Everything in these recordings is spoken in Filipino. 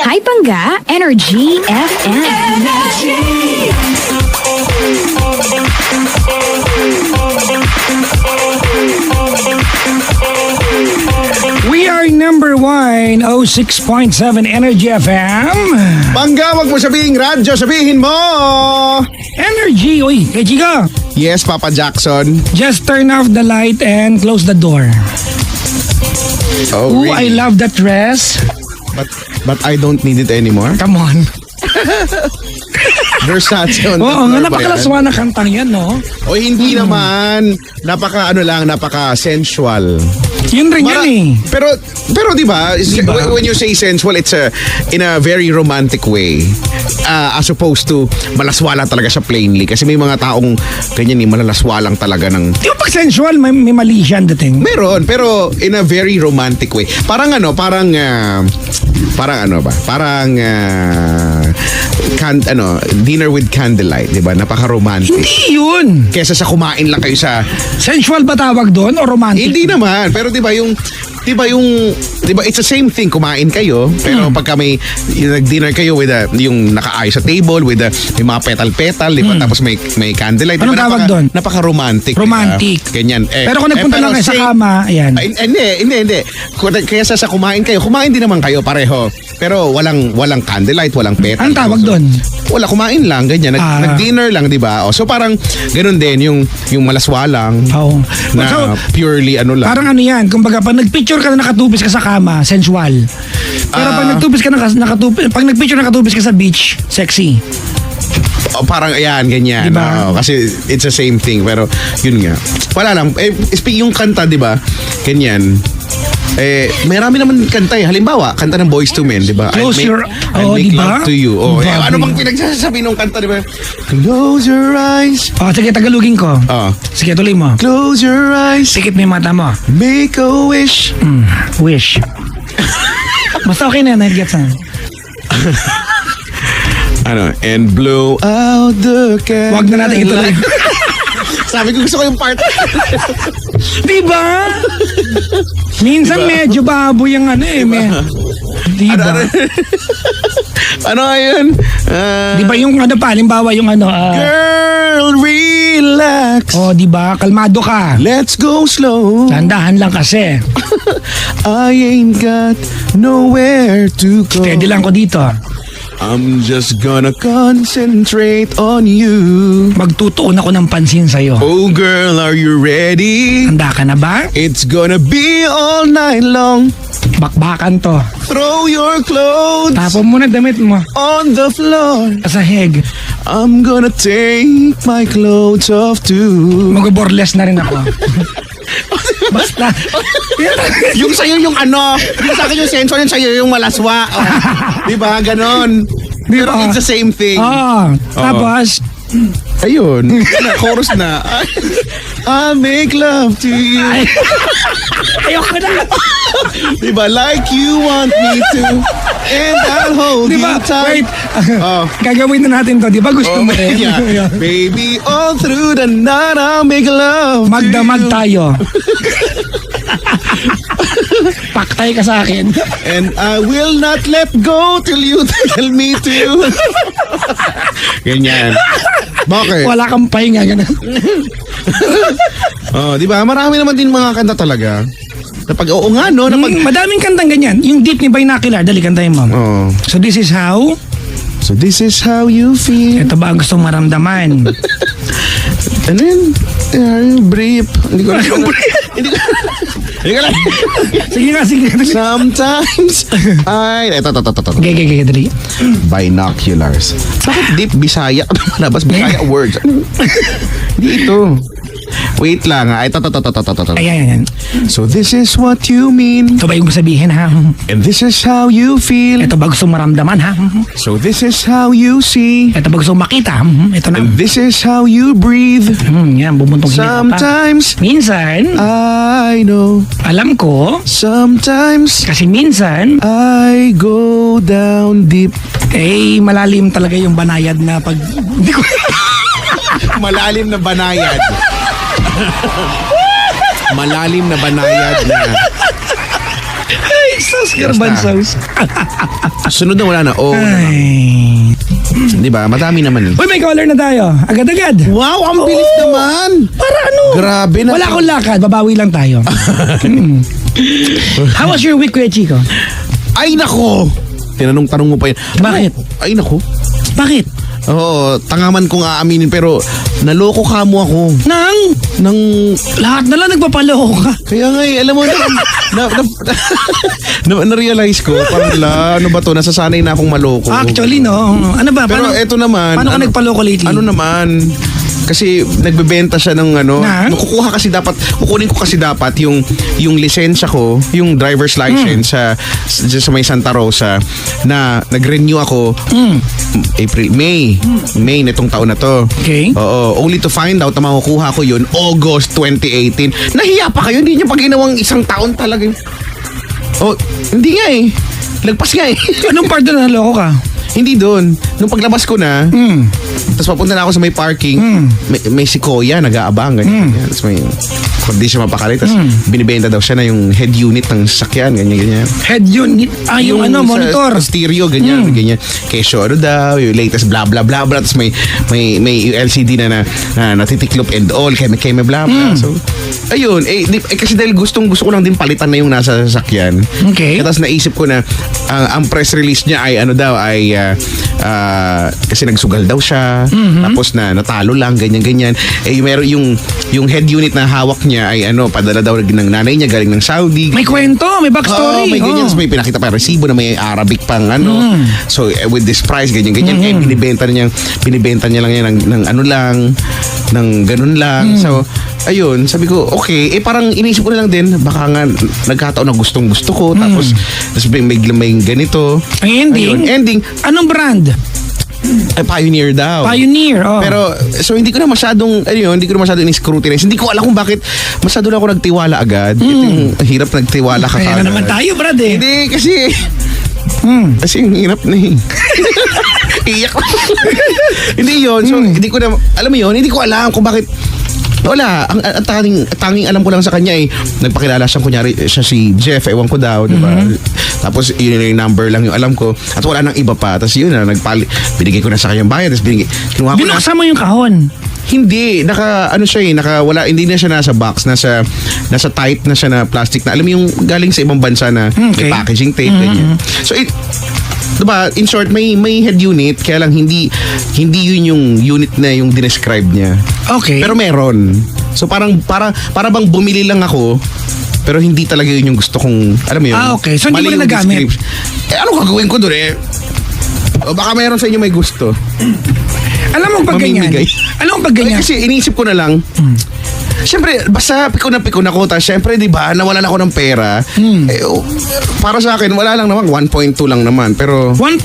Hi Pangga, Energy FM. We are number 106.7 Energy FM. Pangga, wag mo sabihin radyo, sabihin mo! Energy, uy, kay Chico. Yes, Papa Jackson. Just turn off the light and close the door. Oh, Ooh, I love that dress. But I don't need it anymore. Come on. Versace on the Oo, floor nga ba yan? napakalaswa na kantang yan, no? O hindi naman. Napaka-sensual. Yun rin yan eh. Pero di ba, when you say sensual, it's in a very romantic way. As opposed to malaswala talaga siya plainly. Kasi may mga taong ganyan malalaswalang talaga ng... Di ba pag sensual, may mali siya ang dating? Meron, pero in a very romantic way. Parang dinner with candlelight, di ba? Napaka-romantic. Hindi yun. Kesa sa kumain lang kayo sa... Sensual ba tawag doon o romantic? Hindi naman, pero di ba it's the same thing, kumain kayo, pero pagka may nag-dinner kayo with yung nakaayos sa table with may mga petal-petal, di ba? Tapos may candlelight. Anong diba? tawag doon? Napaka-romantic. Romantic. Diba? Ganyan. Pero kung nagpunta lang kayo sa kama, ayan. Hindi. Kesa sa kumain kayo, kumain din naman kayo pareho. Pero walang candlelight, walang petal. Anong tawag doon? Wala, kumain lang, ganyan. Nag-dinner lang, di ba? So parang ganun din, yung malaswalang Oo. na So, purely lang. parang ano yan, kumbaga pag nagpicture ka na nakatupis ka sa kama, sensual. Pero pag nagtupis ka pag nagpicture nakatupis ka sa beach, sexy. Parang ayan, ganyan. Diba? Kasi it's the same thing. Pero yun nga. Wala lang. Speaking yung kanta, di ba? Ganyan. Marami naman kanta eh. Halimbawa, kanta ng Boyz II Men, di ba? Close your... I'll make diba? love to you. Oh, Diba? ano bang pinagsasabi nung kanta, di ba? Close your eyes. Sige, Tagalogin ko. Sige, tuloy mo. Close your eyes. Sikit mo yung mata mo. Make a wish. Wish. Basta okay na, nag-gets na. And blow out the candle. Huwag na natin ituloy. Sabi ko gusto ko yung part. Diba? Minsan medyo baboy yung Diba? Ano yun? Diba yung halimbawa yung Girl, relax. diba? Kalmado ka. Let's go slow. Tandahan lang kasi. I ain't got nowhere to go. Steady lang ko dito. I'm just gonna concentrate on you. Magtutuon ako ng pansin sa'yo. Oh girl, are you ready? Handa ka na ba? It's gonna be all night long. Bakbakan to. Throw your clothes Tapon mo na damit mo. on the floor. Sa heg. I'm gonna take my clothes off too. Mag-borless na rin ako. Basta. Yung sa'yo yung yung sa akin yung sensual, yung sa'yo yung malaswa. Diba? Ganon. Pero Diba? it's the same thing. Tapos, Ayun. Chorus na. I make love to you. ayoko na. Diba? Like you want me to. And I'll hold Diba? you tight. Wait. Gagawin na natin to. Diba gusto mo rin? Yeah. Baby, all through the night I'll make love Magdamag to you. tayo. Paktay ka sa akin. And I will not let go till you tell me to. Ganyan. Bakit? Wala kang pahinga. Ganun. Di ba? Marami naman din mga kanta talaga. Napag, oo nga, no? Madaming kantang ganyan. Yung deep ni Binocular. Dali, kantahin mo. So this is how? So this is how you feel. Ito ba ang gustong maramdaman? And then, brief. Hindi ko lang. Sige nga, sige. Sometimes, ito. Gege, dali. Binoculars. Bakit deep Bisaya? Malabas Bisaya words. Hindi ito. Wait lang ha. Ito. Ayan. So this is what you mean. Ito ba yung sabihin ha? And this is how you feel. Ito ba gustong maramdaman ha? So this is how you see. Ito ba gustong makita? Ito na. And this is how you breathe. Yan, bumuntong hinita pa. Sometimes, Minsan, I know. alam ko, Sometimes, kasi minsan, I go down deep. malalim talaga yung banayad na pag... Hindi ko... Malalim na banayad. Malalim na banayad na. Ay, so Oscar Bansaus. Sunod na wala na. Oh, Ay. di ba? Madami naman eh. Uy, may caller na tayo. Agad-agad. Wow, ang bilis Oo. naman. Para ano? Grabe na. Wala akong lakad. Babawi lang tayo. How was your week, Kuya Chico? Ay, nako. Tinanong-tanong mo pa yan. Bakit? Ay, nako. Bakit? Oo, tangaman kong aaminin pero naloko ka mo ako. Nang lahat na lang nagpapaloko ka. Kaya nga alam mo na-realize ko, parang ano ba to, nasasanay na akong maloko. Actually, no. Ano ba? Pero eto naman. Paano ka nagpaloko lately? Ano naman, kasi nagbebenta siya ng Na? kukunin ko kasi dapat yung lisensya ko, yung driver's license sa may Santa Rosa na nag-renew ako May nitong taon na to. Okay. Oo, only to find out na makukuha ko yun August 2018. Nahiya pa kayo, hindi niyo pa ginawang isang taon talaga. Oh, hindi nga eh. Lagpas nga eh. Anong part na naloko ka? Hindi doon. Nung paglabas ko na, tapos papunta na ako sa may parking, may si Koya nag-aabang. Ganyan. Tapos may, kung di siya mapakali, tapos binibenta daw siya na yung head unit ng sasakyan, ganyan. Head unit? Yung monitor. Sa stereo, ganyan. Kesyo ano daw, yung latest blah blah blah blah. Tapos may LCD na natitiklop and all, keme blah blah. So, ayun. Kasi dahil gusto ko lang din palitan na yung nasa sasakyan. Okay. Tapos naisip ko na ang press release niya ay kasi nagsugal daw siya, tapos natalo lang, ganyan. Meron yung head unit na hawak niya ay padala daw ng nanay niya galing ng Saudi. May kwento, may backstory. May ganyan. Tapos may pinakita pa resibo na may Arabic pang So with this price, ganyan. Binibenta niya lang yan ng ganun lang. So ayun, sabi ko, okay, parang inisip ko na lang din, baka nga nagkataon na gusto ko, tapos may ganito. Ang ending? Anong brand? Pioneer daw. Pioneer, oh. Pero, so hindi ko na masyadong in-scrutinize. Hindi ko alam kung bakit masyado na ako nagtiwala agad. Ito yung hirap nagtiwala ka Kaya agad. na naman tayo, brad eh. Hindi, kasi ang hirap na eh. Iyak ko. Hindi yun. So, hindi ko na, alam mo yun, hindi ko alam kung bakit. Wala, ang tanging alam ko lang sa kanya ay nagpakilala siya, kunyari siya si Jeff, ewan ko daw, di ba? Tapos yun yung number lang yung alam ko at wala nang iba pa. Tapos yun na, binigay ko na sa kanyang bayad, tapos kinuha ko na. Binuksan mo yung kahon? Hindi, hindi na siya nasa box, nasa tight na siya na plastic na, alam mo yung galing sa ibang bansa na may packaging tape, ganyan. So diba, in short, may head unit, kaya lang hindi yun yung unit na yung dinescribe niya. Okay. Pero meron. So para bang bumili lang ako, pero hindi talaga yun yung gusto kong, alam mo yun. Okay. So hindi mo mali na yung nagamit? Ano gagawin ko doon eh? O baka meron sa inyo may gusto. Alam mo pag ganyan? Mamimigay. Alam mo pag ganyan? Kasi iniisip ko na lang, siyempre, basta pikon ako. Tapos siyempre, di ba, nawalan ako ng pera. Para sa akin, wala lang naman. 1.2 lang naman. Pero, 1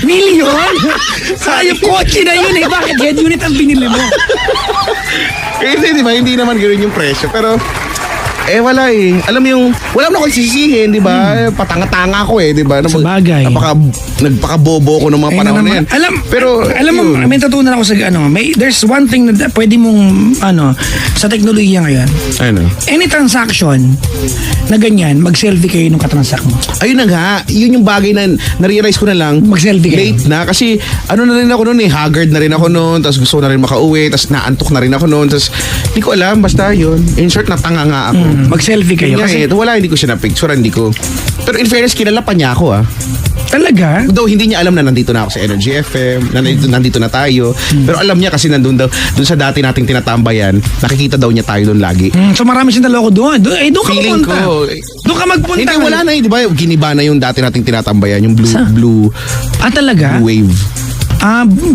million? Sayang kotse na yun eh. Bakit head unit ang binili mo? hindi, di ba, hindi naman ganoon yung presyo. Pero, wala eh. Alam mo yung, wala mo akong sisisihin, di ba? Patanga-tanga ako eh, di ba? Sabagay. Nagpaka-bobo ko ng mga panahon na yan. Alam mo, may natutunan ako sa there's one thing na pwede mong, sa teknolohiya ngayon. Ano? Any transaction na ganyan, mag-selfie kayo nung katransact mo. Ayun na nga, yun yung bagay na na-realize ko na lang. Mag-selfie kayo. Late na, kasi na rin ako noon eh, haggard na rin ako noon, tapos gusto ko na rin makauwi, tapos naantok na rin ako noon, tapos hindi ko alam, basta yun. In short, natanga nga ako. Mag-selfie kayo. Kasi wala, hindi ko siya na-picture, hindi ko. Pero in fairness, kilala pa niya ako ah. Talaga? Though hindi niya alam na nandito na ako sa Energy FM, na nandito na tayo. Pero alam niya kasi doon sa dati nating tinatambayan, nakikita daw niya tayo doon lagi. So marami siyang naloko doon. Doon ka Feeling magpunta. ko. Doon ka magpunta. Hindi, wala na eh. Di ba? Giniba na yung dati nating tinatambayan, yung blue talaga? blue wave.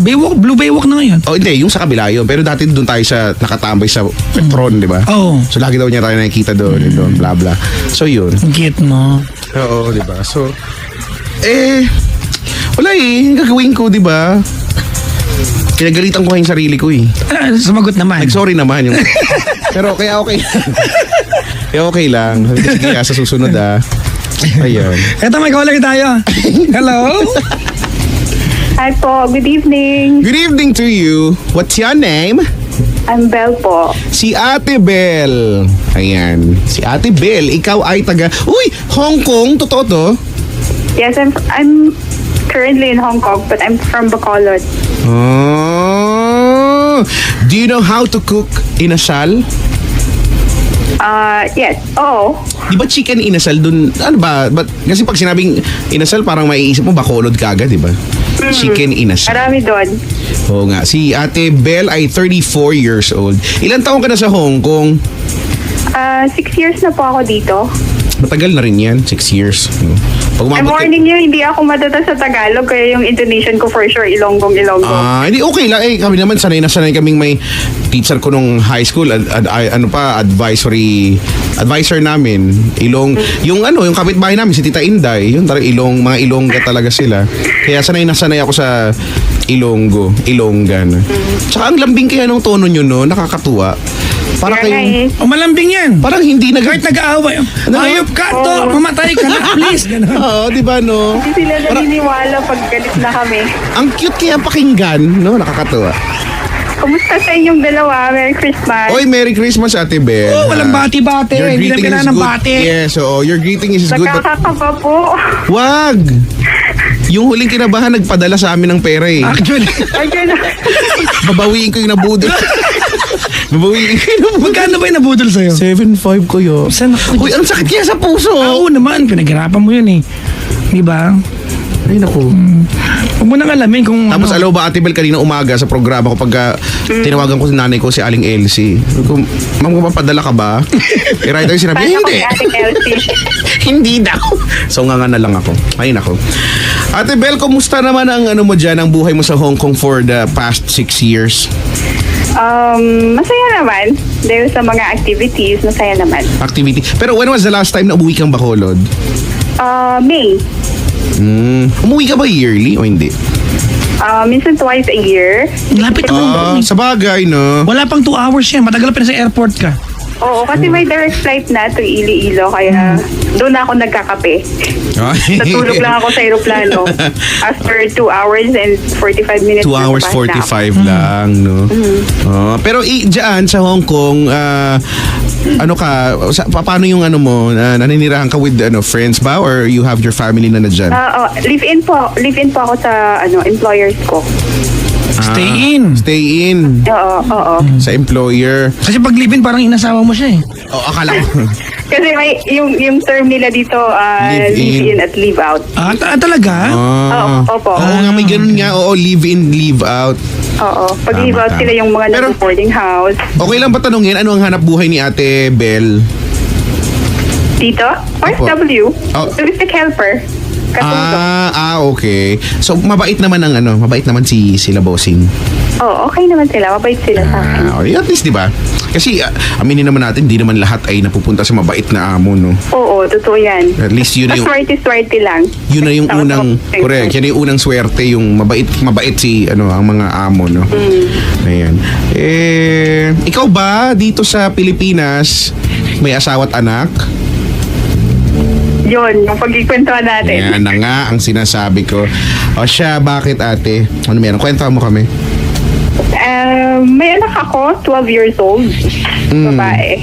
Blue Baywalk na ngayon. Oh, hindi, yung sa kabila yun. Pero dati doon tayo sa nakatambay sa Petron, di ba? Oh. So lagi daw niya tayo nakikita doon, doon, bla bla. So yun. Cute mo. Oo, di ba? So, wala eh. Yung gagawin ko, di ba? Kinagalitan ko yung sarili ko eh. Sumagot naman. Nag-sorry naman yung... Pero kaya okay. Kaya okay lang. Sige, sa susunod Ayun. Eto, may caller tayo. Hello? Hi po, good evening. Good evening to you. What's your name? I'm Belle po. Si Ate Belle. Ayan. Si Ate Belle, ikaw ay taga... Uy! Hong Kong? Totoo to? Yes, I'm currently in Hong Kong, but I'm from Bacolod. Oh! Do you know how to cook inasal? Yes. Oo. Di ba chicken inasal dun? Ano ba? Kasi pag sinabing inasal, parang maiisip mo Bacolod ka agad, di ba? Chicken inasal. Marami doon. Oo nga. Si Ate Belle ay 34 years old. Ilan taon ka na sa Hong Kong? 6 years na po ako dito. Matagal na rin yan. 6 years. Pag I'm umabot ka- warning you, hindi ako matata sa Tagalog, kaya yung intonation ko for sure, Ilonggong. Hindi okay lang. Kami naman sanay na sanay kaming may teacher ko nung high school, advisor namin. Yung kapitbahay namin si Tita Inday, yung talaga mga Ilongga talaga sila. Kaya sanay na sanay ako sa Ilonggan. Tsaka ang lambing kaya nung tono nyo no, nakakatuwa. Para kayo, Malambing yan. parang hindi Kahit nag-aaway. Ayop ka to, mamatay ka na, please. Ganun. Oo, di ba no? Hindi sila naniniwala pag galit na kami. Ang cute kaya pakinggan, no? Nakakatuwa. Kumusta sa inyong dalawa? Merry Christmas. Oy, Merry Christmas, Ate Belle. Oh, walang bati-bati. Your Hindi na greeting kailangan is ng good. bati. Yes, your greeting is good. But Nagkakakapa po. wag! Yung huling kinabahan, nagpadala sa amin ng pera eh. Actually, Ayun. Babawiin ko yung nabudol. Babawiin ko yung nabudol. magkano ba yung nabudol sa'yo? 7.5 ko yun. Saan ako? Uy, ang sakit kaya sa puso. Oo naman, pinaghirapan mo yun eh. Di ba? Ay, naku. Huwag mo nang alamin kung Tapos ano. alaw ba, Ate Bel, kanina umaga sa programa ko pagka tinawagan ko si nanay ko, si Aling Elsie. Sabi ko, ma'am, mapadala ka ba? right away sinabi, Paano hindi. kay Ate Elsie? Hindi daw. So nga na lang ako. Ay nako. Ate Bel, kumusta naman ang mo dyan, ang buhay mo sa Hong Kong for the past 6 years? Masaya naman. Dahil sa mga activities, masaya naman. Activity. Pero when was the last time na umuwi kang Bacolod? May. Umuwi ka ba yearly o hindi? Minsan twice a year. Lapit naman. Sa bagay, no? Wala pang 2 hours yan. Matagal pa na sa airport ka. Oo, kasi may direct flight na to Iloilo, kaya doon ako nagkakape. Natulog lang ako sa aeroplano. After 2 hours and 45 minutes. 2 hours nasa bus na ako. 45 lang, no? Pero dyan sa Hong Kong, paano yung mo, naninirahan ka with friends ba or you have your family na dyan? Live-in po. Live-in po ako sa employers ko. Stay in. Stay in Oo. sa employer. Kasi pag live-in, parang inasawa mo siya eh. Oh, akala ko. Kasi may yung term nila dito, Live-in. live-in at live-out. Talaga? Opo. Oo nga, may ganun nga. Oo, live in, live out. Oo. Pag Tama, live-out tama. sila yung mga Pero- nag-boarding house. Okay lang ba tanungin, ano ang hanap buhay ni Ate Belle? Dito, Opo. OFW. Oh. Touristic helper. Katulong. Okay. So, mabait naman mabait naman sila bossing. Okay naman sila. Mabait sila sa akin. Okay, at least, di ba? Kasi, aminin naman natin, di naman lahat ay napupunta sa mabait na amo, no? Oo, totoo yan. At least yun na yung, Swerte lang. yun na yung Tapos unang, okay. correct, yan na yung unang swerte, yung mabait ang mga amo, no? Ayan. Ikaw ba, dito sa Pilipinas, may asawa at anak? Yun, yung pagkikwentuhan natin. Yan na nga ang sinasabi ko. O siya, bakit ate? Ano meron? Kwenta mo kami. May anak ako, 12 years old. Babae.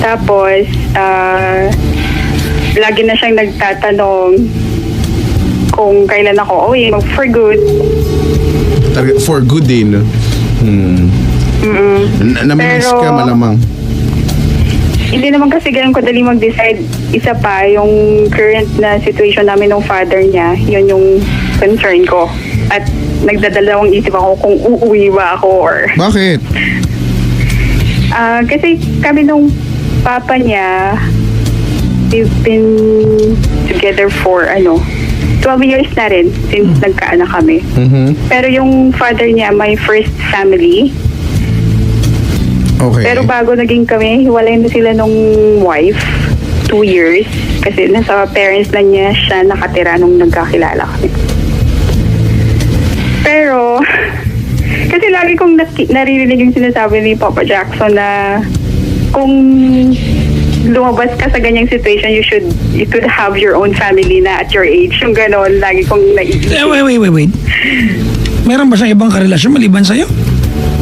Tapos, lagi na siyang nagtatanong kung kailan ako uwi, for good. For good din. Namimiss ka Pero- malamang. Hindi naman kasi ganun kadali mag-decide. Isa pa, yung current na situation namin ng father niya, yun yung concern ko. At nagdadalawang isip ako kung uuwi ba ako or... Bakit? Kasi kami nung papa niya, we've been together for 12 years na rin since nagkaanak kami. Pero yung father niya, my first family. Okay. Pero bago naging kami, hiwalay na sila nung wife. 2 years. Kasi nasa parents na niya siya nakatira nung nagkakilala kami. Pero, kasi lagi kong naririnig yung sinasabi ni Papa Jackson na kung lumabas ka sa ganyang situation, you could have your own family na at your age. Yung gano'n, lagi kong naiisip. Wait. Meron ba siyang ibang karelasyon maliban sa'yo?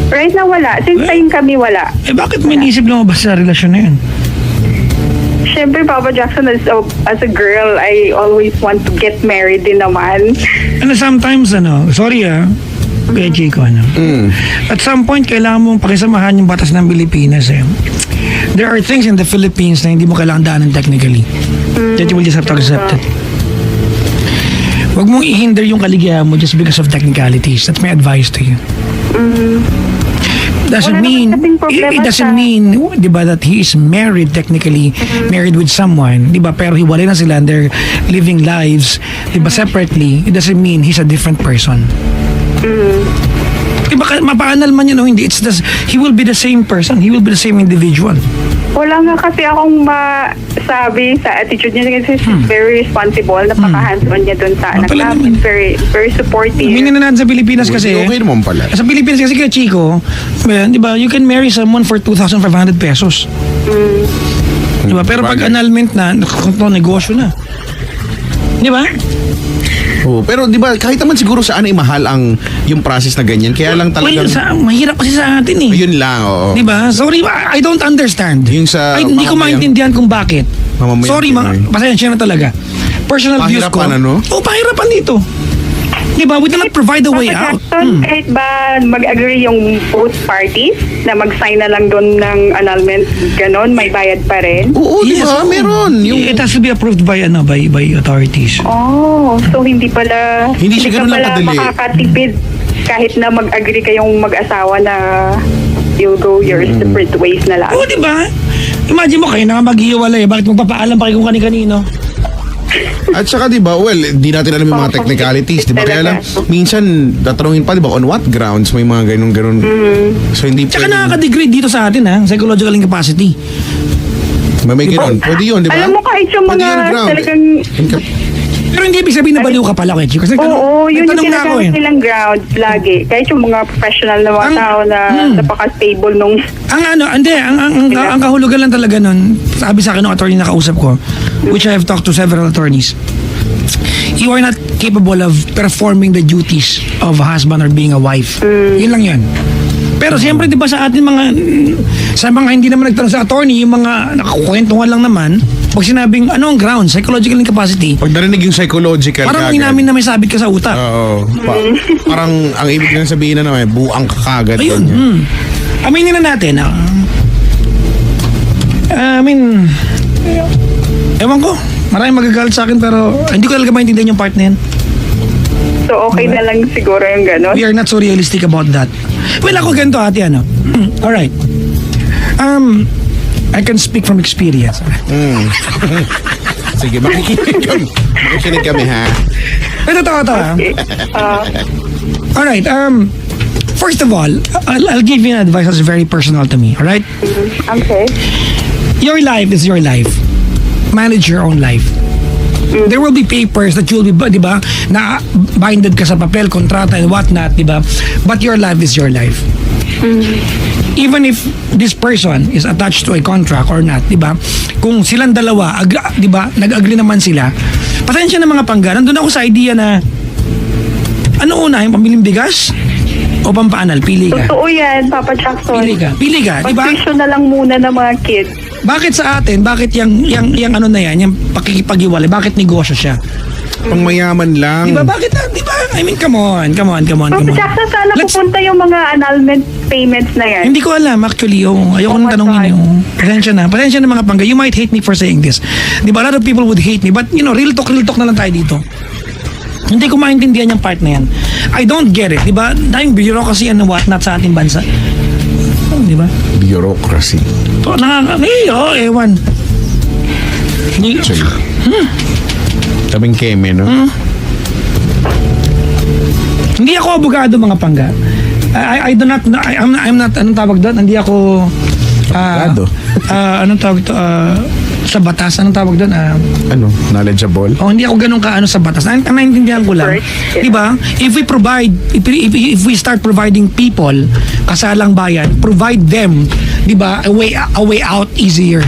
Right now, wala. Since time kami, wala. Eh bakit may naisip lumabas sa relasyon na yun? Siyempre, Papa Jackson, as a girl, I always want to get married din naman. Ano sometimes sorry Kuya Chico, at some point kailangan mong pakisamahan yung batas ng Pilipinas eh. There are things in the Philippines na hindi mo kailangan daanan technically. That you will just have to accept it. Huwag mong i-hinder yung kaligayahan mo just because of technicalities. That's my advice to you. Doesn't Wala mean naman kasing problema it doesn't sa- mean 'di ba that he is married technically, married with someone, 'di ba, pero hiwalay na sila and they're living lives 'di ba separately. It doesn't mean he's a different person. Diba mapaanal man yun o hindi, he will be the same person, he will be the same individual. Wala nga kasi akong masabi sa attitude niya kasi she's very responsible. Napaka-hands-on niya dun sa anak pala namin. naman. Very supportive. Hindi na natin sa Pilipinas kasi. Okay naman pala. Sa Pilipinas kasi kaya Chico, di ba, you can marry someone for 2,500 pesos. Di ba? Pero pag annulment na, negosyo na. Di ba? Oh, pero di ba kahit naman siguro saan ay mahal ang yung process na ganyan. Kaya lang talagang Mahirap kasi sa atin eh. yun lang, oo. Di ba? Sorry, I don't understand. Yung sa Hindi ko mamamayang- maintindihan kung bakit. Mamamayang Sorry, Pinoy. pasensya na talaga. Personal views ko. Pahirapan, ano? Oo, pahirapan dito. Di ba? We cannot provide a way Papa out. Jackson, kahit ba mag-agree yung both parties na mag-sign na lang doon ng annulment, ganon, may bayad pa rin? Oo, di Yes, ba? oo. Meron. Yung It has to be approved by by authorities. Oh, so hindi pala Hindi siya ka ganun lang pala kadali. makakatipid kahit na mag-agree kayong mag-asawa na you'll go your separate ways na lang. Oo, di ba? Imagine mo kayo na maghihiwalay. Bakit magpapaalam pa kayo kung kani-kanino? At saka di ba, well, di natin alam yung mga technicalities, di ba? Kaya lang, minsan, tatanungin pa, di ba, on what grounds may mga ganun-ganun. So, hindi Tsaka pwedeng- nakaka-degrade dito sa atin psychological incapacity. may ganun. Pwede yun, di ba? Alam mo, kahit yung Pwede mga yun, ground. talagang- Pero hindi ibig sabihin na baliw ka pala, Kuya Chico. Kasi Oo, yun yung nagtanong na ako sinagamit nilang ground lagi. Kahit yung mga professional na mga Ang- tao na napaka-stable nung... Ang kahulugan lang talaga nun, sabi sa akin ng attorney na kausap ko, which I have talked to several attorneys, you are not capable of performing the duties of a husband or being a wife. Yun lang yun. Pero siyempre, di ba sa atin sa mga hindi naman nagtanong sa attorney, yung mga nakakukwentuhan lang naman, pag sinabing, ano ang ground, psychological incapacity, Pag narinig yung psychological parang kagad. inamin na may sabit ka sa utak. Oo. Parang ang ibig nang sabihin na naman, buang kakagad. Ayun. ganyan. Aminin na natin. Ewan ko. Maraming magagalit sa akin pero hindi ko talaga maintindihan yung part na yan. So, okay na lang siguro yung gano'n. We are not so realistic about that. Well, ako ganito ate, Alright. I can speak from experience. Sige, makikinig kami, ha? Ito to, ha? Alright, first of all, I'll give you an advice that's very personal to me, alright? Okay. Your life is your life. Manage your own life. There will be papers that you'll be, di ba, na binded ka sa papel, kontrata and whatnot, di ba? But your life is your life. Even if this person is attached to a contract or not, di ba? Kung silang dalawa, di ba, nag-agree naman sila, pasensya na mga pangga, nandun ako sa idea na, ano una, yung pamiling bigas? O pampaanal? Pili ka. Totoo yan, Papa Jackson. Pili ka, di ba? Pag-tuition na lang muna ng mga kids. Bakit sa atin, bakit yung ano na yan, yung pakikipag-iwalay, bakit negosyo siya? Pang mayaman lang. Di ba? Bakit? Di ba? I mean, come on. Papa Jackson, saan napupunta yung mga annulment payments na yan? Hindi ko alam actually. Ayoko nang tanongin yung. Pasensya na mga pangga. You might hate me for saying this. Di ba? A lot of people would hate me. But real talk na lang tayo dito. Hindi ko maintindihan yung part na yan. I don't get it. Di ba? Dahil bureaucracy and whatnot sa ating bansa. Di ba? Bureaucracy. Ewan. Actually. Tabing keme, no? Hindi ako abogado mga pangga. I do not, I'm not, anong tawag doon? Hindi ako, Abogado? Anong tawag to? Sa batas, anong tawag doon? Ano? Knowledgeable? Hindi ako ganun ka sa batas. Ang naintindihan ko lang. Di ba? If we provide, if we start providing people, kasalang bayan, provide them, di ba, a way out easier.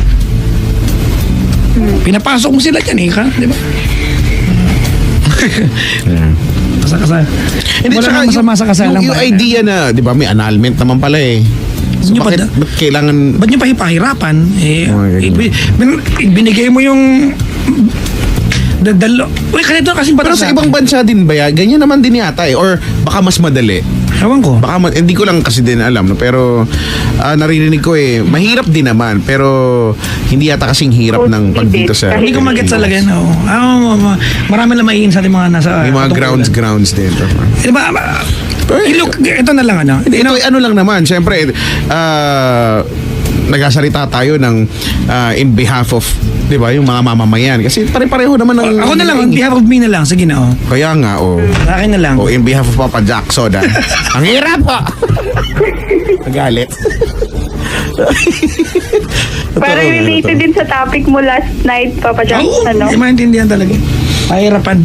Pinapasok mo sila dyan di ba? Hindi, Wala tsaka nang masama sa kasal. yung idea na, di ba, may annulment naman pala eh. So, Nyo ba bakit, ba't kailangan... Ba't nyo pahirapan? Oh my God. Binigay mo yung Uy, ganito kasing Pero batas sa ibang bansa din ba yan? Ganyan naman din yata eh. Or baka mas madali. Ewan ko. Baka hindi ko lang kasi din alam. No? Pero naririnig ko eh, mahirap din naman. Pero hindi yata kasing hirap ng pag dito sa... Hindi ko mag-get talaga yun. Marami lang maiin sa ating mga nasa... May mga grounds din. Diba, look, ito na lang ano. Ito ay ano lang naman. Siyempre, nagsasalita tayo ng in behalf of, di ba, yung mga mamamayan. Kasi pare-pareho naman ng... Ako na lang, on behalf of me na lang. Sige na, Kaya nga, Sa akin na lang. in behalf of Papa Jackson, Ang hirap po! Nagalit. Pero related din sa topic mo last night, Papa Jackson, no? Hindi maintindihan talaga. Pahirapan.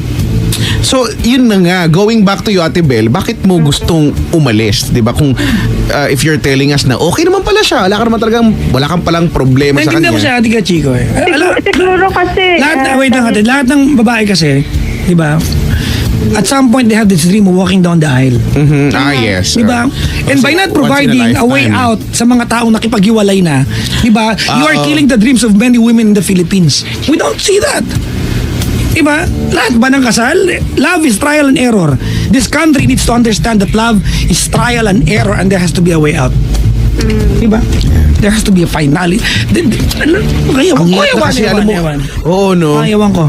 So, yun na nga. Going back to you, Ate Bel, bakit mo gustong umalis? Di ba? Kung if you're telling us na okay naman pala siya, wala kang palang problema sa Naintindihan kanya. ko siya, Ate Kachiko eh. Siguro kasi... Lahat ng babae kasi, di ba, at some point they have this dream of walking down the aisle. Mhm. Yes. Di ba? And by not providing a way out sa mga taong nakipaghiwalay na, di ba, you are killing the dreams of many women in the Philippines. We don't see that. Diba? Lahat ba ng kasal? Love is trial and error. This country needs to understand that love is trial and error and there has to be a way out. Diba? There has to be a finale. Ang hirap na kasi, alam mo, oo, no? Ayawan ko.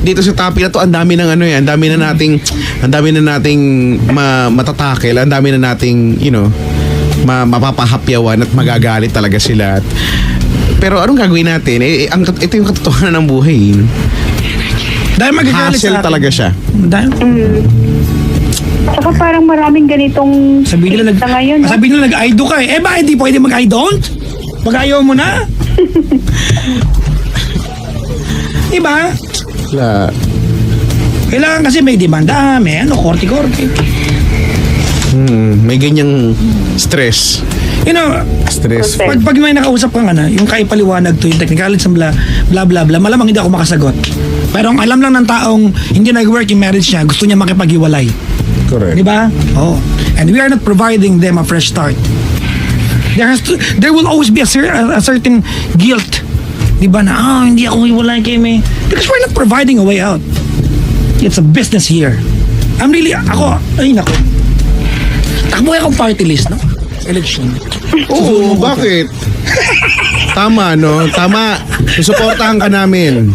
Dito sa topic na to, ang dami ng ang dami na nating matatakel, ang dami na nating, mapapahapyawan at magagalit talaga sila. Pero anong gagawin natin? Ito yung katotohanan ng buhay. Dahil magagalit Hassle sa akin. talaga siya. Dahil, Saka parang maraming ganitong sabihin nila, na ngayon, no? sabihin nila nag-I do ka eh. Bakit di pwede mag-I don't? Pag-ayaw mo na. Diba? Wala. Kailangan kasi may demanda, may korte-korte. May ganyang stress. Stress. Pag may nakausap kang yung kaipaliwanag to yung technicalities ng bla bla bla, malamang hindi ako makasagot. Pero ang alam lang ng taong hindi nag-work yung marriage niya, gusto niya makipaghiwalay. Correct. Di ba? And we are not providing them a fresh start. There will always be a certain guilt. Di ba na, hindi ako hiwalay kay May. Because we're not providing a way out. It's a business here. Nako. Takbo akong party list, no? Election. Oo, bakit? Tama, no? Tama. Susuportahan ka namin.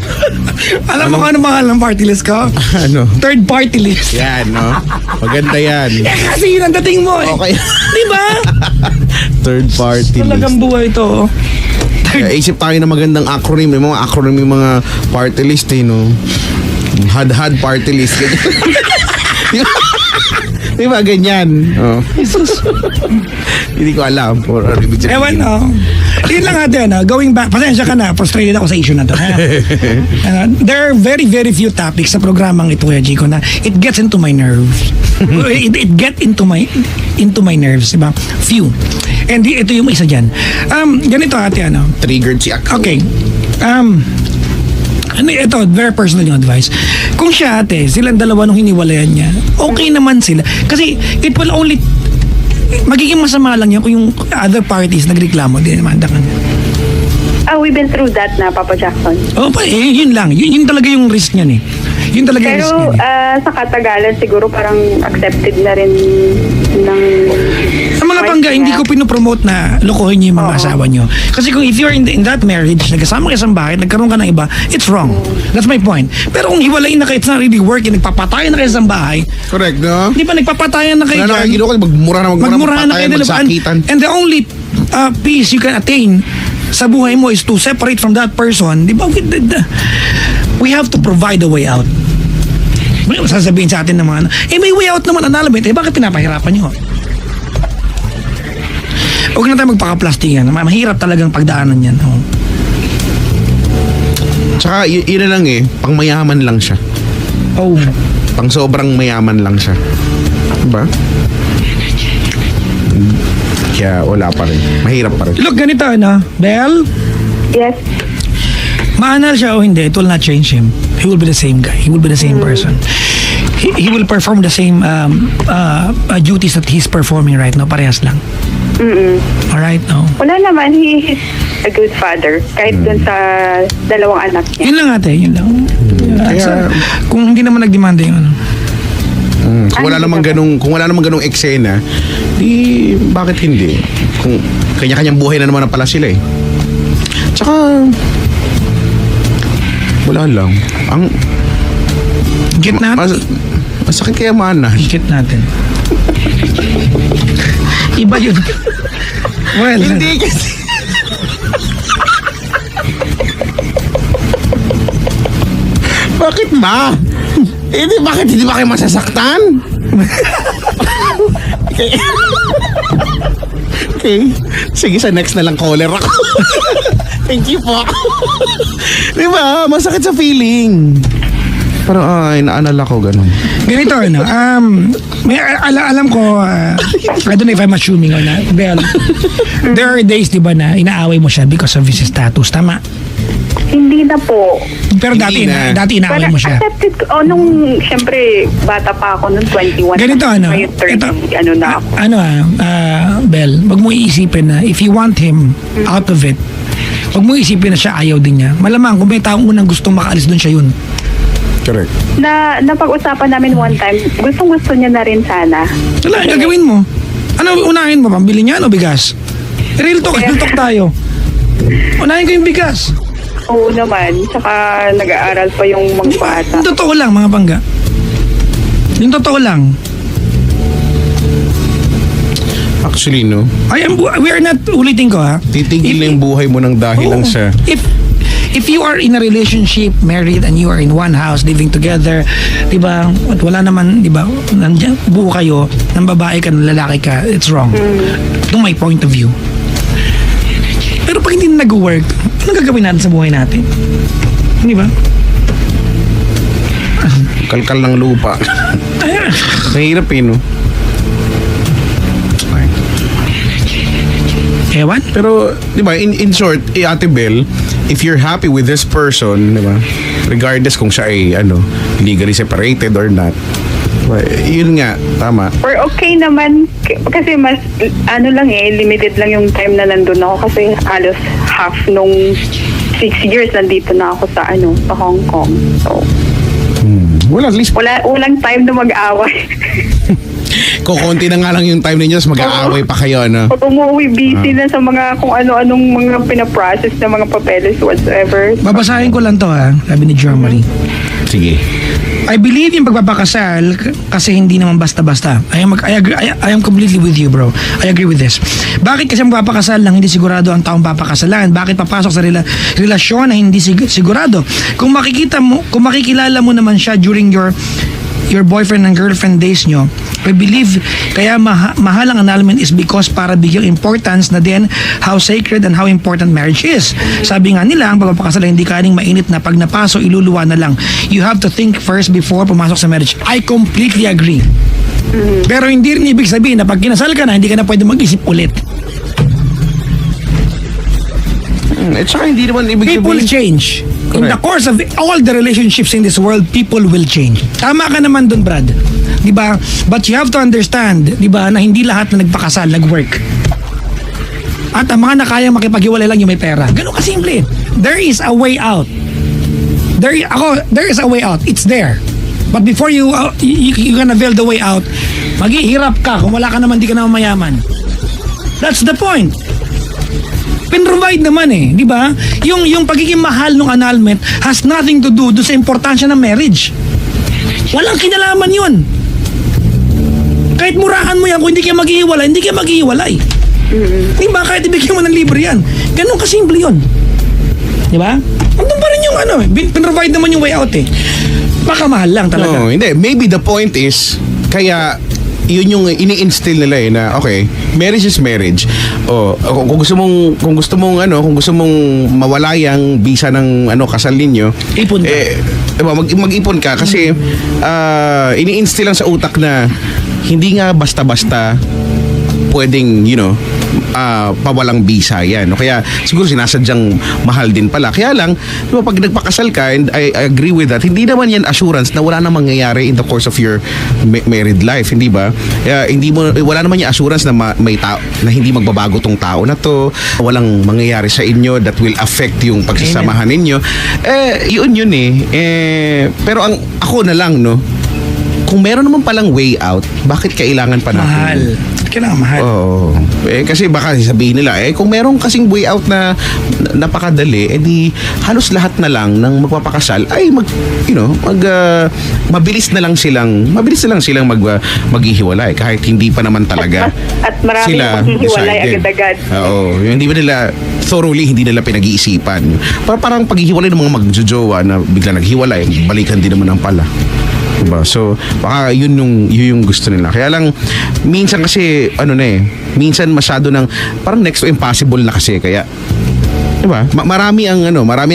Alam mo kung ano mahal ng party list ko? Ano? Third party list. Yan, no? Maganda yan. Kasi yun ang dating mo eh. Okay. Di ba? Third party Talagang list. buhay to. Kaya isip tayo ng magandang acronym. May mga acronym yung mga party list, no? Had party list. Di ba ganyan? Hindi ko alam. Ewan, Yun lang natin, going back, pasensya ka na, frustrated ako sa issue na to. There are very, very few topics sa programang ito, Kuya Chico, na it gets into my nerves. it get into my nerves, diba? Few. And ito yung isa dyan. Ganito ate, Triggered si Ako. Okay. Ito, very personal yung advice. Kung siya ate, silang dalawa nung hiniwalayan niya, okay naman sila. Kasi it will only, magiging masama lang yan kung yung other parties nagreklamo, di naman ka niya. We've been through that na, Papa Jackson. Yun lang. Yun talaga yung risk niyan eh. Yun talaga yung risk Pero niyan. sa katagalan, siguro parang accepted na rin ng... Sa mga pangga, hindi ko pinopromote na lokohin niyo yung mga asawa niyo. Kasi kung if you're in that marriage, nagkasama kayo sa bahay, nagkaroon ka ng iba, it's wrong. That's my point. Pero kung hiwalayin na kayo, it's not really working, nagpapatayan na kayo sa bahay, Correct, no? di ba nagpapatayan na kayo Wala na dyan? kayo ginawa, magmura na kayo, magsakitan. and the only peace you can attain sa buhay mo is to separate from that person. Di ba? We have to provide a way out. Sasabihin sa atin naman, may way out naman, annulment, bakit pinapahirapan nyo? Huwag na tayo magpaka-plastikan. Mahirap talagang pagdaanan yan. Tsaka yun na lang pang mayaman lang siya. Pang sobrang mayaman lang siya. Diba? Kaya wala pa rin. Mahirap pa rin. Look, ganito, Belle? Yes. Maanal siya o hindi, it will not change him. He will be the same guy. He will be the same person. he will perform the same duties that he's performing right now. Parehas lang. Alright, no? Wala naman, he is a good father. Kahit dun sa dalawang anak niya. Yun lang ate, yun lang. Kaya- Kung hindi naman nagdemanda yung ano. Kung wala namang ganung eksena, di bakit hindi? Kung kanya-kanyang buhay na naman na pala sila eh. Tsaka wala lang. Ang Get natin. masakit kaya mana. Get natin. Iba yun. Well, Hindi kasi. Bakit ba? Bakit hindi ba kayo masasaktan? Okay. Sige, sa next na lang caller ako. Thank you po. Di ba? Masakit sa feeling. Pero inaalala ko ganun. ganito ano, may alam ko, I don't know if I'm assuming or not. Well, there are days, di ba, na inaaway mo siya because of his status. Tama? Hindi na po. Pero Hindi na. dati inaaway mo siya. accepted ko. Nung, syempre, bata pa ako, nung 21. Ganito ano, Ngayon 30, ano na ako. Bel, wag mo iisipin na if you want him out of it, wag mo iisipin na siya ayaw din niya. Malamang kung may taong unang gustong makaalis doon siya yun. Correct. Napag-usapan namin one time, gustong-gusto niya na rin sana. Wala, gagawin mo. Ano, unahin mo, pambili niya o bigas? Real talk tayo. Unahin ko yung bigas. Oo naman. Saka nag-aaral pa yung mga bata. Yung totoo lang, mga pangga. Yung totoo lang. Actually, no? We are not, ulitin ko ha. Titigil na yung buhay mo ng dahil lang sa... If you are in a relationship, married, and you are in one house, living together, di ba, at wala naman, di ba, nandiyan, buo kayo, ng babae ka, ng lalaki ka, it's wrong. To my point of view. Pero pag hindi na nag-work, ano gagawin natin sa buhay natin? Di ba? Kalkal ng lupa. Mahirap eh, no? Ewan? Pero, di ba, in short, Ate Bel, if you're happy with this person, di ba, regardless kung siya ay, legally separated or not, diba, yun nga, tama. Or okay naman, kasi mas, limited lang yung time na nandun ako kasi halos half nung 6 years nandito na ako sa, sa Hong Kong. So, Well, at least, walang time na mag-away. kukunti na nga lang yung time ninyo, mag-aaway pa kayo, ano? Pag umuwi, busy na sa mga kung ano-anong mga pinaprocess na mga papeles whatsoever. Babasahin ko lang to ha, sabi ni Jo Marie. Sige. I believe yung pagpapakasal kasi hindi naman basta-basta. I am completely with you, bro. I agree with this. Bakit kasi magpapakasal lang hindi sigurado ang taong papakasalan? Bakit papasok sa relasyon na hindi sigurado? Kung makikilala mo naman siya during your boyfriend and girlfriend days nyo, I believe kaya mahal ang annulment is because para bigyang importance na din how sacred and how important marriage is. Sabi nga nila, ang pagpapakasal hindi kaning mainit na pag napaso, iluluwa na lang. You have to think first before pumasok sa marriage. I completely agree. Pero hindi rin ibig sabihin na pag kinasal ka na, hindi ka na pwede mag-isip ulit. At saka hindi naman ibig People sabihin... change. In the course of all the relationships in this world, people will change. Tama ka naman dun, Brad. Diba? But you have to understand, diba, na hindi lahat na nagpakasal, nag-work. At ang mga nakayang makipaghiwalay lang yung may pera. Ganun kasimple. There is a way out. There is a way out. It's there. But before you gonna build the way out, maghihirap ka. Kung wala ka naman, di ka naman mayaman. That's the point. Pinrovide naman di ba? Yung pagiging mahal ng annulment has nothing to do sa importansya ng marriage. Walang kinalaman yun. Kahit murahan mo yan, kung hindi kayo maghihiwalay, hindi kayo maghihiwalay. Di ba? Kahit ibigyan mo ng libre yan. Ganun kasimple yun. Di ba? Andun pa rin yung pinrovide naman yung way out Baka mahal lang talaga. No, hindi. Maybe the point is, kaya yun yung ini-instill nila na okay, marriage is marriage. Kung gusto mong mawala yung visa ng kasal ninyo, Ipon ka. mag-ipon ka kasi ini-instill lang sa utak na hindi nga basta-basta pwedeng, pawalang bisa yan. No? Kaya siguro sinasadyang mahal din pala. Kaya lang, di ba, pag nagpakasal ka, and I agree with that, hindi naman yan assurance na wala na mangyayari in the course of your married life, hindi ba? Wala naman yung assurance na may tao na hindi magbabago tong tao na to, walang mangyayari sa inyo that will affect yung pagsasamahan ninyo. Yun pero ako na lang, no, kung meron naman palang way out, bakit kailangan pa natin? Mahal. Kailangan mahal. Oo. Kasi baka sabihin nila, kung meron kasing way out na napakadali, di halos lahat na lang ng magpapakasal ay mabilis na lang silang maghihiwalay kahit hindi pa naman talaga At marami sila maghihiwalay decided. agad-agad. Oo. Hindi ba nila thoroughly, hindi nila pinag-iisipan. Parang paghihiwalay ng mga magjojowa na bigla naghiwalay, balikan din naman ang pala. Diba? So, baka yun yung gusto nila. Kaya lang, minsan kasi, minsan masyado ng, parang next to impossible na kasi. Kaya, diba? Marami ang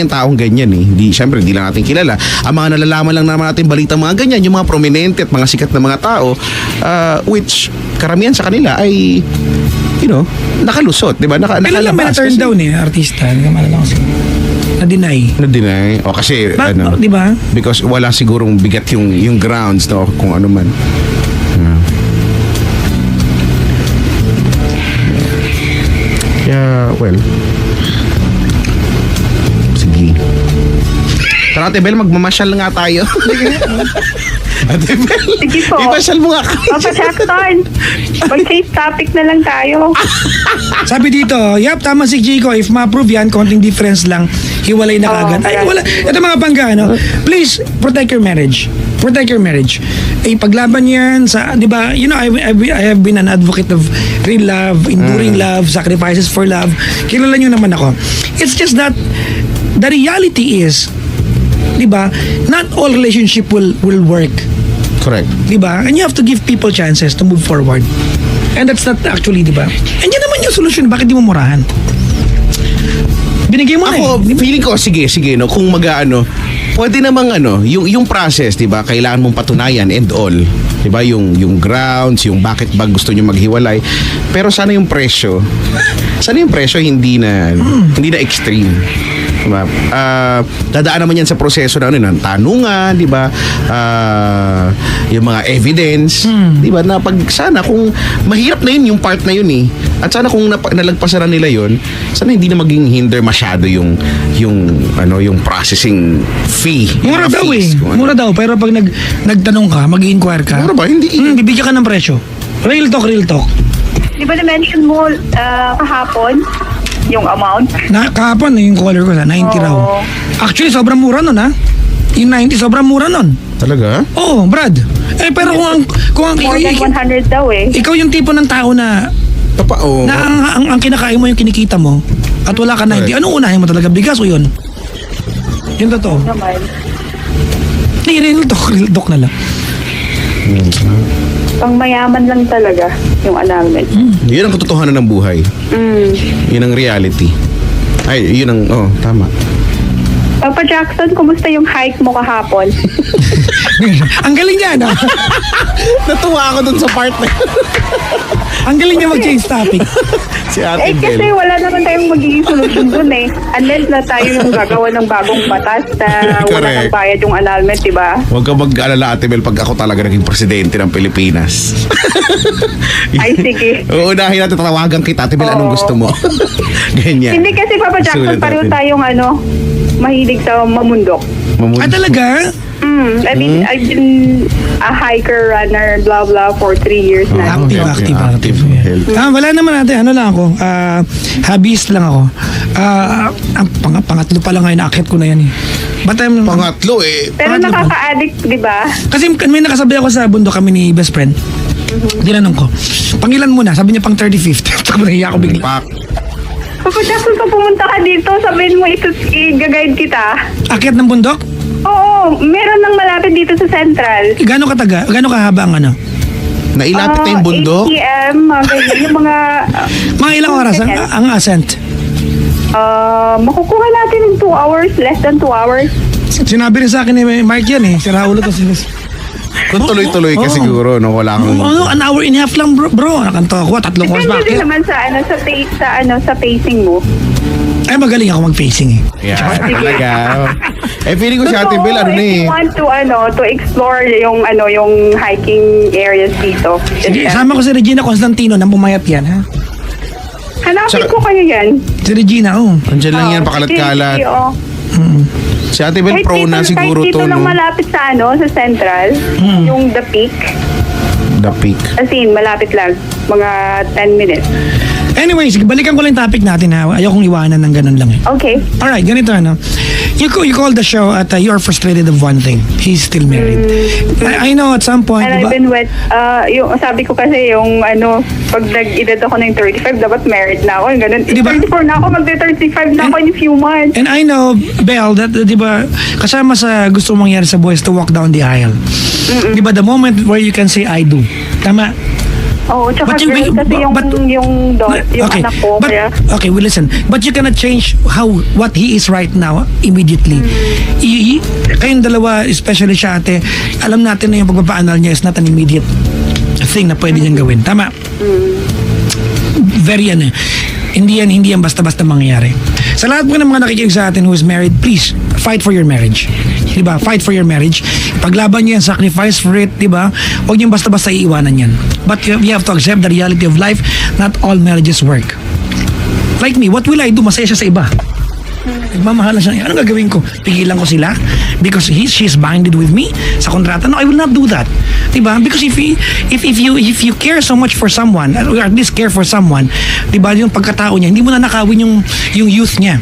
taong ganyan eh. Siyempre, hindi lang natin kilala. Ang mga nalalaman lang naman natin balita mga ganyan, yung mga prominente at mga sikat na mga tao, which, karamihan sa kanila ay, nakalusot, diba? Kailan lang may na-turn down artista. Hindi ka malala kasi. Na-deny. O kasi, Di ba? because wala sigurong bigat yung grounds, no? Kung ano man. Yeah, well. Sige. Tara, Ate Bel, magmamasyal nga tayo. Ate Bel, Sige po. ipasyal mo nga kayo. Papa Jackson, mag-change topic na lang tayo. Sabi dito, tama si Chico. If ma-approve yan, konting difference lang, hiwalay na kagad. Ay, wala. Ito mga bangga, please, protect your marriage. Protect your marriage. Paglaban yan sa, di ba, I have been an advocate of real love, enduring love, sacrifices for love. Kilala nyo naman ako. It's just that, the reality is, di ba, not all relationship will work. Correct. Di ba? And you have to give people chances to move forward. And that's not actually, di ba? And yan naman yung solution. Bakit di mo murahan? Binigay mo na Ako, eh. feeling ko, sige, no, kung pwede namang yung process, di ba, kailangan mong patunayan and all. Di ba, yung grounds, yung bakit ba gusto nyo maghiwalay. Pero sana yung presyo, hindi na extreme. Diba? Dadaan naman yan sa proseso ng tanungan, di ba? Yung mga evidence, di ba? Na pag sana kung mahirap na yun yung part na yun eh. At sana kung nalagpasan na nila yun, sana hindi na maging hinder masyado yung processing fee. Mura daw eh. Mura daw. Pero pag nagtanong ka, mag-inquire ka. Mura ba? Hindi. Bibigyan ka ng presyo. Real talk. Di ba na-mention mo kahapon yung amount? Kahapon yung caller ko sa 90 raw. Actually, sobrang mura nun Yung 90, sobrang mura nun. Talaga? Oo, Brad. Pero kung More than 100 daw eh. ikaw yung tipo ng tao na na ang kinakain mo yung kinikita mo at wala ka 90, anong unahin mo talaga? Bigas o yun? Yun totoo. Naman. Real talk na lang. Pang mayaman lang talaga yung annulment. Yun ang katotohanan ng buhay. Yun ang reality. Ay, yun ang, tama. Papa Jackson, kumusta yung hike mo kahapon? Ang galing niya, no? Natuwa ako dun sa part na yun. Ang galing niya mag-change topic. Si Ate Kasi Bel. wala naman tayong magiging solusyon dun eh. Unless na tayo yung gagawa ng bagong batas na wala Correct. nang bayad yung annulment, di ba? Huwag ka mag-alala, Ate Bel, pag ako talaga naging presidente ng Pilipinas. Ay, sige. Uunahin natin, tatawagan kita, Ate Bel, anong Oo. gusto mo? Ganyan. Hindi kasi Papa Jackson, Sulat pareho natin. tayong mahilig sa mamundok. Talaga? I mean, I've been a hiker, runner, blah blah for 3 years na. Active. Health. Wala naman natin. Ano lang ako. Hobbyist lang ako. Ang pangatlo pa lang ngayon. Nakakit ko na yan eh. Pangatlo eh. Pero nakaka-addict, di ba? Kasi may nakasabay ako sa bundok kami ni best friend. Tinanong ko, pangilan mo na? Sabi niya pang 35th. Tapos nahiya ako bigla. Pak. Papa Jackson, pag pumunta ka dito, sabihin mo ito, i-guide kita. Akyat ng bundok? Oo, meron nang malapit dito sa Central. Gano'ng kahaba ang ano? Nailapit na yung bundok? 8 p.m., mga ganyan, yung mga... Mga ilang oras ang ascent? Makukuha natin in 2 hours, less than 2 hours. Sinabi rin sa akin ni Mark yan eh. Si Raulo to. Kung tuloy-tuloy ka Oo. siguro, no? Wala kang... An hour and a half lang, bro. Nakanto ako, 3 oras Depende bakit? din naman sa pacing mo. Ay, magaling ako mag-facing eh. Yeah, talaga. Feeling ko si Ate Bel, ano na if eh. you want to explore yung hiking areas dito. Sige, sama ko si Regina Constantino nang pumayat yan, ha? Hanapin Tsaka- ko kayo yan. Si Regina, Andiyan lang yan, Oo, pakalat-kalat. sige, oo. Si Ate Bel pro na siguro kahit to, dito lang no? malapit sa sa Central, yung The Peak. The Peak. As in, malapit lang. Mga 10 minutes. Anyways, balikan ko lang yung topic natin, ha? Ayokong iwanan ng ganun lang eh. Okay. Alright, ganito ano. You call the show at you're frustrated of one thing. He's still married. I know at some point, And diba? I've been yung sabi ko kasi yung pag nag-edad ako ng 35, dapat married na ako. Yung ganun. Diba? 34 na ako, magde-35 na ako in a few months. And I know, Belle, that, di ba, kasama sa gusto mong mangyari sa buhay is to walk down the aisle. Di ba, the moment where you can say, I do. Tama? Oo, tsaka But you- girl, kasi yung Okay, anak ko. but, Kaya, okay, well, listen. But you cannot change what he is right now immediately. Kayong dalawa, especially siya ate, alam natin na yung pagpapaanal niya is not an immediate thing na pwede niyang gawin. Tama? Very hindi yan basta-basta mangyayari. Sa lahat po ng mga nakikinig sa atin who is married, please, fight for your marriage. Diba? Fight for your marriage. Paglaban niyo yan, sacrifice for it, diba? Huwag niyo basta-basta iiwanan yan. But you have to accept the reality of life. Not all marriages work. Like me, what will I do? Masaya siya sa iba. Nagmamahalan siya. Anong gagawin ko? Pigilan ko sila? Because she's binded with me sa kontrata? No, I will not do that. Diba? Because if you care so much for someone, or at least care for someone, diba, yung pagkatao niya, hindi mo na nakawin yung youth niya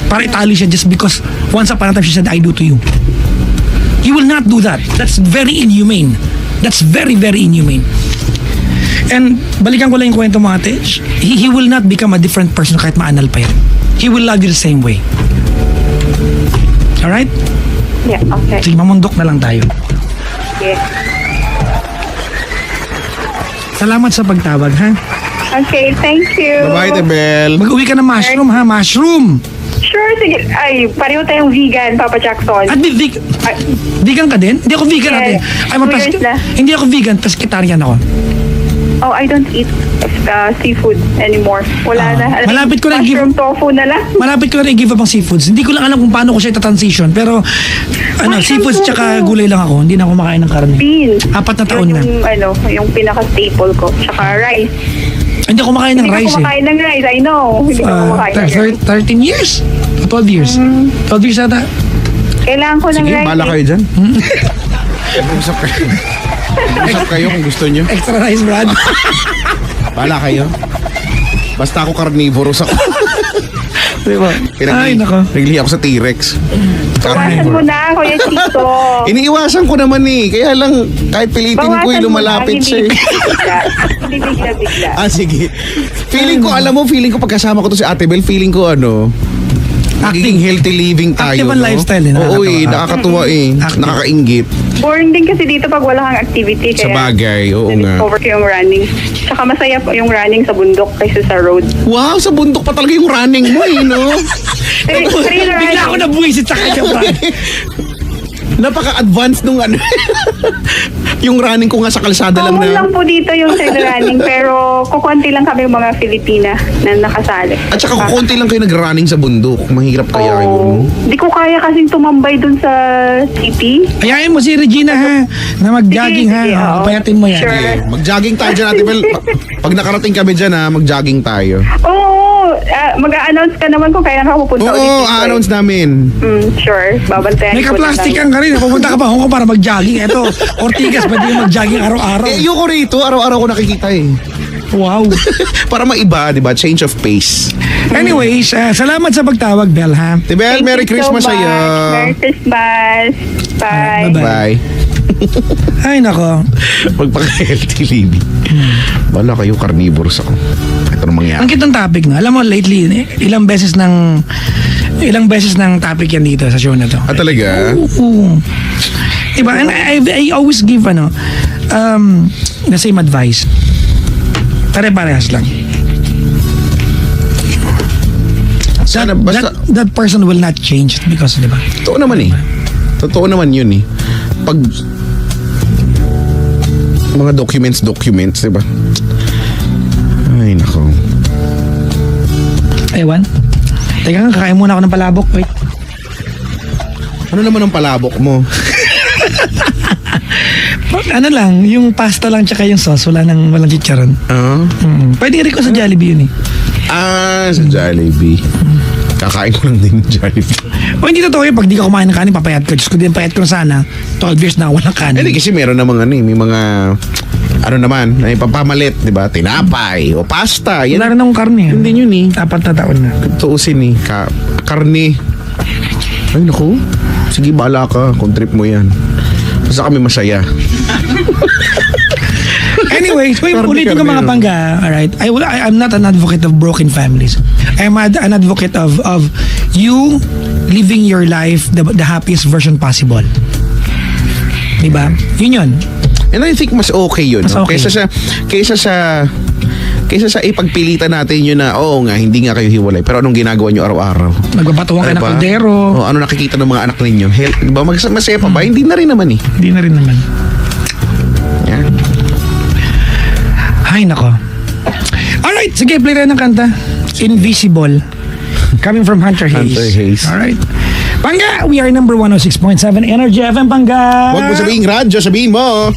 para itali siya just because once upon a time she said, I do to you. You will not do that. That's very inhumane. That's very, very inhumane. And balikan ko lang yung kwento mo ate, he will not become a different person kahit maanal pa yan. He will love you the same way. Alright? yeah, okay. Sige, mamundok na lang tayo. Yeah. Salamat sa pagtawag, ha? Okay, thank you. Bye-bye, Ate Bel. Mag-uwi ka ng mushroom, ha? Mushroom! Sure, sige. Ay, pareho tayong vegan, Papa Jackson. At vegan ka din? Hindi ako vegan Yes. ate. I'm a 2 years na. Hindi ako vegan, pescatarian ako. Oh, I don't eat seafood anymore. Wala na. Malapit ko na Mushroom tofu na lang. Malapit ko na i-give up ang seafoods. Hindi ko lang alam kung paano ko siya ita-transition. Pero, seafoods tsaka gulay lang ako. Hindi na ako makain ng karne. Beans. 4 na taon na. Yung pinaka-staple ko. Tsaka rice. Hindi ako makain ng Hindi rice ko kumakain ng rice. I know. Hindi ko kumakain ng rice. 13 years? 12 years? 12 years ata. Kailangan ko ng Sige, rice. bala kayo dyan. Usap kayo. Usap kayo kung gusto nyo. Extra rice, Brad. Bala kayo. Basta ako carnivorous ako. Diba? Ay, nako. Naglihi ako sa T-Rex. Bawasan mo na, Kuya Chito. Iniiwasan ko naman eh. Kaya lang, kahit pilitin ko Bawasan mo lumalapit na, siya eh. Hindi bigla-bigla. Sige. Feeling ko, pagkasama ko to si Ate Bel, feeling ko magiging healthy living tayo. Active ang lifestyle eh, Oo nakakatawa. nakakatuwa eh. Active. Nakakaingit. Boring din kasi dito pag wala kang activity. Sa bagay, oo nga. Na-discover ko yung running. Tsaka masaya po yung running sa bundok kaysa sa road. Wow, sa bundok pa talaga yung running mo eh, no? Trail Bigla ako running. nabuwisit sa kanya, Brad. Napaka-advanced nung yung running ko nga sa kalsada lang Common na. lang po dito yung trail running pero kukunti lang kami yung mga Filipina na nakasali. At saka kukunti lang kayo nag-running sa bundok. Mahirap kaya yun. Di ko kaya kasing tumambay dun sa city. Ayayin mo si Regina, ha? Na mag-jogging, ha? Sige, oo. Payatin mo yan. Sure. Okay, mag-jogging tayo dyan, Ate Bel. Pag nakarating kami dyan, mag-jogging tayo. Oo, mag-a-announce ka naman kung kaya ka pupunta ulit. Oo, dito eh. announce namin. Sure, babantayan May ko na kaplastikan ka rin. Pupunta ka pa Hong Kong para mag-jogging. Eto, Ortigas, pwede yung mag-jogging araw-araw. Ayoko rito, araw-araw ko nakikita eh. Wow. Para maiba, di ba? Change of pace. Anyways, salamat sa pagtawag, Bel, ha? Ate Bel, Thank Merry you so Christmas much. sa'yo. Merry Christmas. Bye. Bye-bye. Bye. Ay, nako. Magpaka-healthy living. Wala kayo, carnivores ako. Ito na Ang mangyari. kitang topic, no? Alam mo, lately, ilang beses ng topic yan dito sa show na to. Talaga? Oo. Diba? And I always give, the same advice. Pare-parehas lang. Sana, basta, That person will not change because, diba? totoo naman eh. Totoo naman yun eh. Pag Mga documents, diba? Ay, nako. Ewan. Teka, kakain muna ako ng palabok. Wait. Ano naman ang palabok mo? Ano lang, yung pasta lang tsaka yung sauce, walang chicharon. Pwede rin ko sa Jollibee yun eh. Sa Jollibee. Kakain ko lang din ng Jollibee. O hindi totoo yun, pag di ka kumain ng kanin, papayat ko. Diyos ko din, payat ko na sana. 12 years na walang kanin. Hindi kasi meron namang may mga naman, ay papamalit, di ba? Tinapay o pasta. Yan. Wala rin akong karne. Yun din yun eh. 4 na taon na. Tuusin eh. Karne. Ay, naku. Sige, bahala ka kung trip mo yan. Basta kami masaya. Anyway, so Karne, ulitin ko mga karne, pangga, alright? I'm not an advocate of broken families. I'm an advocate of you living your life the happiest version possible. Diba? Yun yun. And I think mas okay yun. Mas No? okay. Kaysa sa ipagpilitan natin yun na, oo nga, hindi nga kayo hiwalay. Pero anong ginagawa nyo araw-araw? Nagbabatuhan ka ng Diba? kaldero. O, ano nakikita ng mga anak ninyo? Diba? Masaya pa ba? Hindi na rin naman eh. Hindi na rin naman. Yan. Ay, nako. Alright, sige, play tayo ng kanta. Invisible. Coming from Hunter Hayes. Hunter Hayes. Alright. Pangga, we are number 106.7 Energy FM, Pangga. Huwag mo sabihin radyo, sabihin mo.